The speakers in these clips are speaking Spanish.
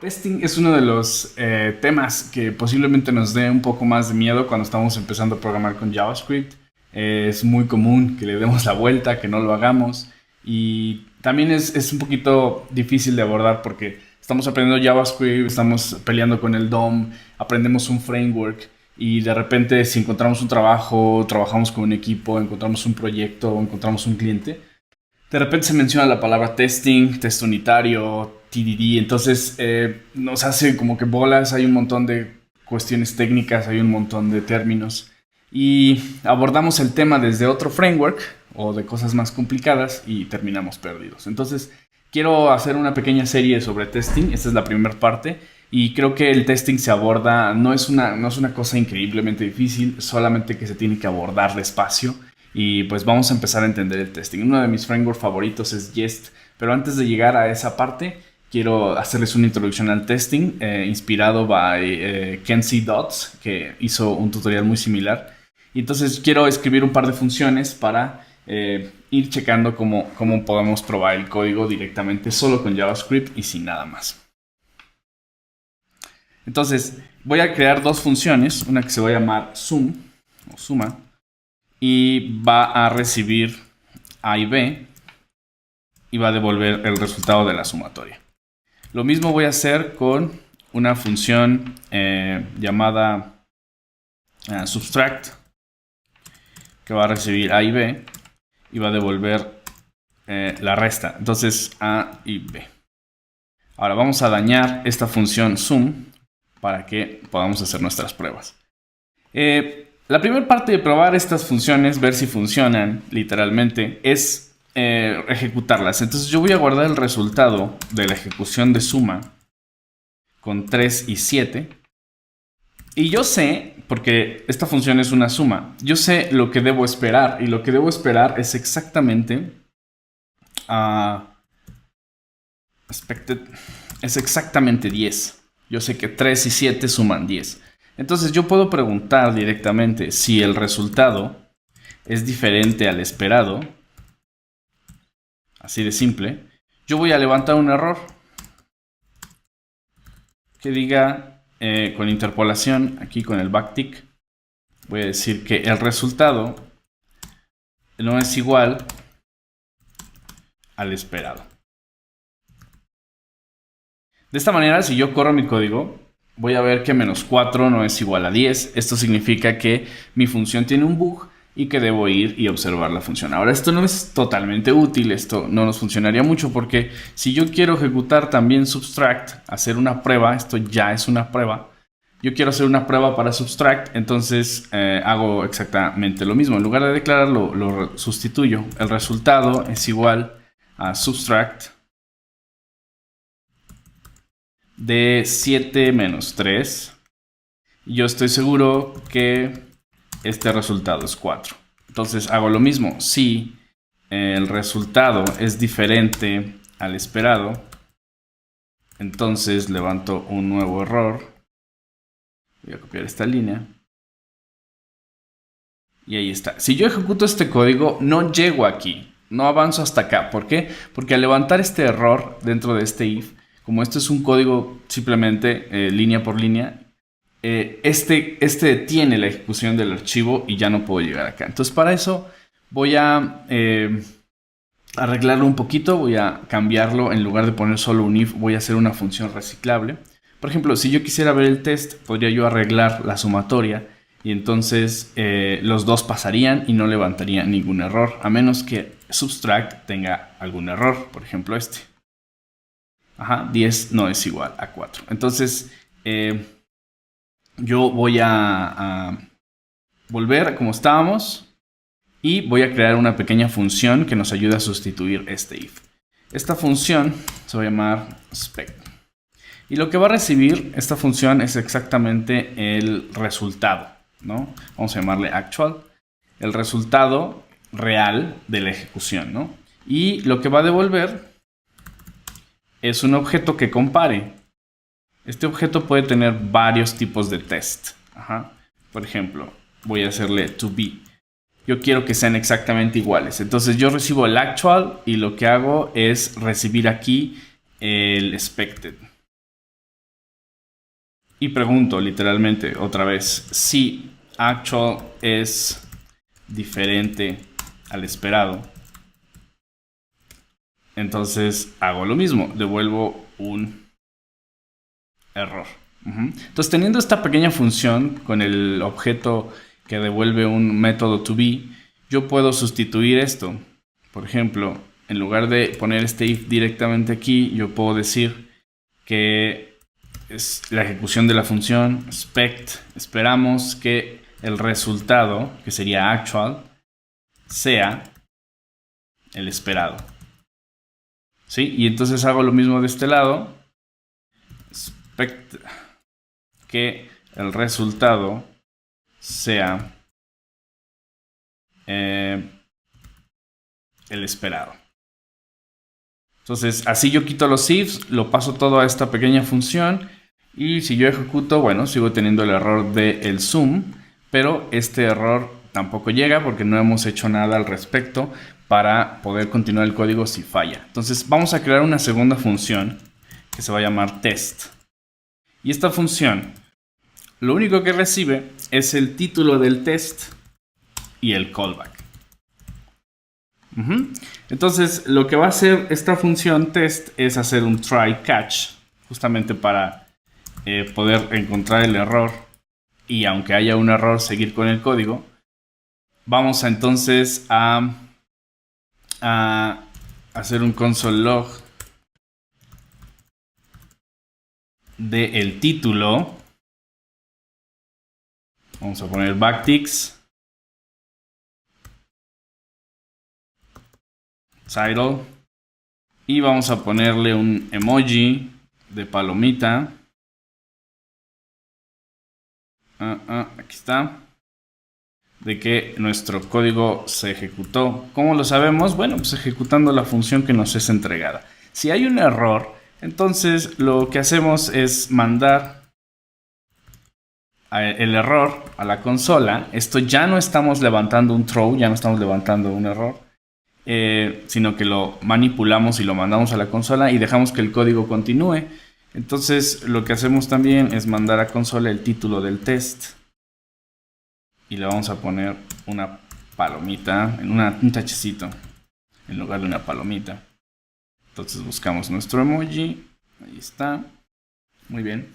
Testing es uno de los temas que posiblemente nos dé un poco más de miedo cuando estamos empezando a programar con JavaScript. Es muy común que le demos la vuelta, que no lo hagamos. Y también es un poquito difícil de abordar porque estamos aprendiendo JavaScript, estamos peleando con el DOM, aprendemos un framework y de repente si encontramos un trabajo, trabajamos con un equipo, encontramos un proyecto o encontramos un cliente, de repente se menciona la palabra testing, test unitario, TDD, entonces nos hace como que bolas, hay un montón de cuestiones técnicas, hay un montón de términos y abordamos el tema desde otro framework o de cosas más complicadas y terminamos perdidos. Entonces quiero hacer una pequeña serie sobre testing, esta es la primera parte y creo que el testing se aborda, no es una cosa increíblemente difícil, solamente que se tiene que abordar despacio. Y pues vamos a empezar a entender el testing. Uno de mis frameworks favoritos es Jest, pero antes de llegar a esa parte, quiero hacerles una introducción al testing, inspirado by Kenzie Dodds, que hizo un tutorial muy similar. Y entonces quiero escribir un par de funciones para ir checando cómo podemos probar el código directamente solo con JavaScript y sin nada más. Entonces voy a crear dos funciones, una que se va a llamar sum o suma, y va a recibir A y B y va a devolver el resultado de la sumatoria. Lo mismo voy a hacer con una función llamada subtract, que va a recibir A y B y va a devolver la resta. Entonces A y B. Ahora vamos a dañar esta función sum para que podamos hacer nuestras pruebas. La primera parte de probar estas funciones, ver si funcionan literalmente, es ejecutarlas. Entonces yo voy a guardar el resultado de la ejecución de suma con 3 y 7. Y yo sé, porque esta función es una suma, yo sé lo que debo esperar. Y lo que debo esperar es exactamente es exactamente 10. Yo sé que 3 y 7 suman 10. Entonces yo puedo preguntar directamente si el resultado es diferente al esperado. Así de simple. Yo voy a levantar un error que diga con interpolación, aquí con el backtick, voy a decir que el resultado no es igual al esperado. De esta manera, si yo corro mi código, voy a ver que menos 4 no es igual a 10. Esto significa que mi función tiene un bug y que debo ir y observar la función. Ahora, esto no es totalmente útil, esto no nos funcionaría mucho porque si yo quiero ejecutar también subtract, hacer una prueba, esto ya es una prueba, yo quiero hacer una prueba para subtract, entonces hago exactamente lo mismo. En lugar de declararlo, lo sustituyo. El resultado es igual a subtract de 7 menos 3. Yo estoy seguro que este resultado es 4. Entonces hago lo mismo. Si el resultado es diferente al esperado, entonces levanto un nuevo error. Voy a copiar esta línea. Y ahí está. Si yo ejecuto este código, no llego aquí. No avanzo hasta acá. ¿Por qué? Porque al levantar este error dentro de este if, como esto es un código simplemente línea por línea, este detiene la ejecución del archivo y ya no puedo llegar acá. Entonces para eso voy a arreglarlo un poquito, voy a cambiarlo. En lugar de poner solo un if, voy a hacer una función reciclable. Por ejemplo, si yo quisiera ver el test, podría yo arreglar la sumatoria y entonces los dos pasarían y no levantaría ningún error, a menos que subtract tenga algún error, por ejemplo este. 10 no es igual a 4. Entonces yo voy a volver como estábamos y voy a crear una pequeña función que nos ayude a sustituir este if. Esta función se va a llamar spec. Y lo que va a recibir esta función es exactamente el resultado, ¿no? Vamos a llamarle actual. El resultado real de la ejecución, ¿no? Y lo que va a devolver es un objeto que compare. Este objeto puede tener varios tipos de test. Por ejemplo, voy a hacerle to be. Yo quiero que sean exactamente iguales. Entonces yo recibo el actual y lo que hago es recibir aquí el expected. y pregunto literalmente otra vez si actual es diferente al esperado. Entonces hago lo mismo, devuelvo un error. Entonces, teniendo esta pequeña función con el objeto que devuelve un método to-be, yo puedo sustituir esto. Por ejemplo, en lugar de poner este if directamente aquí, yo puedo decir que es la ejecución de la función expect. Esperamos que el resultado, que sería actual, sea el esperado. ¿Sí? Y entonces hago lo mismo de este lado. Expect que el resultado sea el esperado. Entonces, así yo quito los ifs, lo paso todo a esta pequeña función y si yo ejecuto, bueno, sigo teniendo el error del zoom, pero este error tampoco llega porque no hemos hecho nada al respecto para poder continuar el código si falla. Entonces, vamos a crear una segunda función que se va a llamar test. Y esta función, lo único que recibe es el título del test y el callback. Entonces, lo que va a hacer esta función test es hacer un try catch, justamente para poder encontrar el error y aunque haya un error, seguir con el código. Vamos entonces a hacer un console log del título. Vamos a poner backticks. Title. Y vamos a ponerle un emoji de palomita. Aquí está. De que nuestro código se ejecutó. ¿Cómo lo sabemos? Bueno, pues ejecutando la función que nos es entregada. Si hay un error, entonces lo que hacemos es mandar el error a la consola. Esto ya no estamos levantando un throw, ya no estamos levantando un error, sino que lo manipulamos y lo mandamos a la consola y dejamos que el código continúe. Entonces lo que hacemos también es mandar a consola el título del test y le vamos a poner una palomita, un tachecito en lugar de una palomita. Entonces buscamos nuestro emoji, ahí está, muy bien.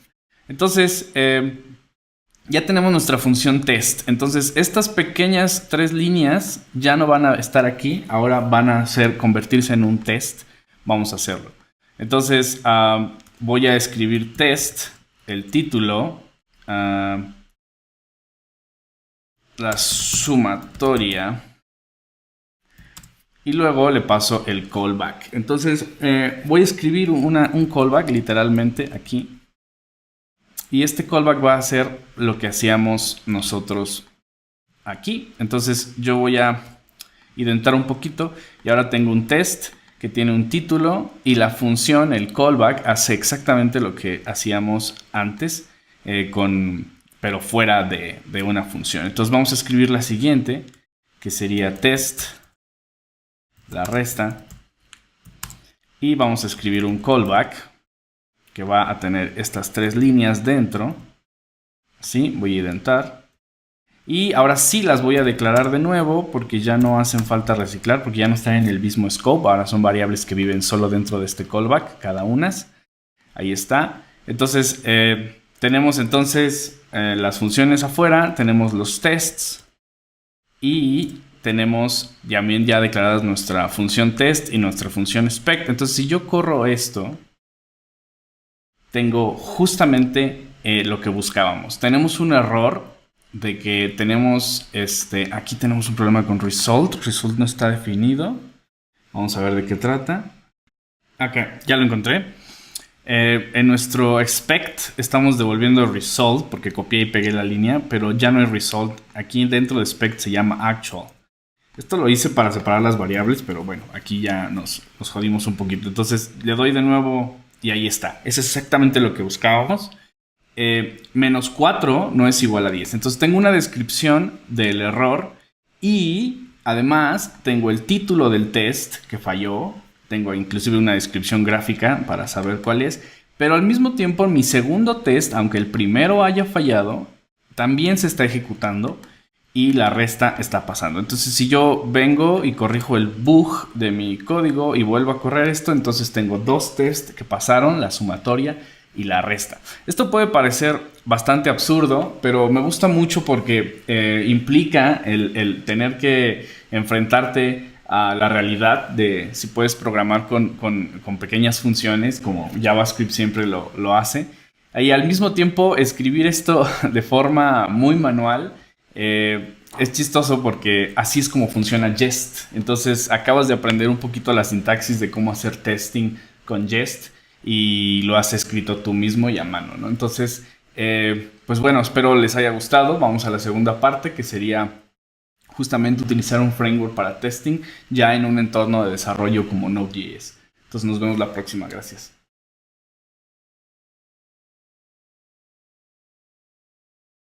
Entonces ya tenemos nuestra función test. Entonces estas pequeñas 3 líneas ya no van a estar aquí, ahora van a convertirse en un test. Vamos a hacerlo. Entonces voy a escribir test, el título, la sumatoria y luego le paso el callback. Entonces voy a escribir un callback literalmente aquí. Y este callback va a ser lo que hacíamos nosotros aquí. Entonces yo voy a identar un poquito y ahora tengo un test que tiene un título y la función, el callback, hace exactamente lo que hacíamos antes, pero fuera de una función. Entonces vamos a escribir la siguiente, que sería test, la resta, y vamos a escribir un callback que va a tener estas 3 líneas dentro. Así, voy a identar. Y ahora sí las voy a declarar de nuevo porque ya no hacen falta reciclar, porque ya no están en el mismo scope. Ahora son variables que viven solo dentro de este callback, cada una. Ahí está. Entonces, tenemos las funciones afuera, tenemos los tests y tenemos también ya declaradas nuestra función test y nuestra función expect. Entonces, si yo corro esto, tengo justamente lo que buscábamos. Tenemos un error de que tenemos, aquí tenemos un problema con result. Result no está definido. Vamos a ver de qué trata. Acá, ya lo encontré. En nuestro expect estamos devolviendo result porque copié y pegué la línea, pero ya no es result. Aquí dentro de expect se llama actual. Esto lo hice para separar las variables, pero bueno, aquí ya nos jodimos un poquito. Entonces le doy de nuevo y ahí está. Es exactamente lo que buscábamos. Menos 4 no es igual a 10. Entonces tengo una descripción del error y además tengo el título del test que falló. Tengo inclusive una descripción gráfica para saber cuál es. Pero al mismo tiempo, en mi segundo test, aunque el primero haya fallado, también se está ejecutando y la resta está pasando. Entonces, si yo vengo y corrijo el bug de mi código y vuelvo a correr esto, entonces tengo dos tests que pasaron, la sumatoria y la resta. Esto puede parecer bastante absurdo, pero me gusta mucho porque implica el tener que enfrentarte a la realidad de si puedes programar con pequeñas funciones, como JavaScript siempre lo hace. Y al mismo tiempo escribir esto de forma muy manual. Es chistoso porque así es como funciona Jest. Entonces acabas de aprender un poquito la sintaxis de cómo hacer testing con Jest y lo has escrito tú mismo y a mano, ¿no? Entonces, pues bueno, espero les haya gustado. Vamos a la segunda parte, que sería justamente utilizar un framework para testing ya en un entorno de desarrollo como Node.js. Entonces nos vemos la próxima. Gracias.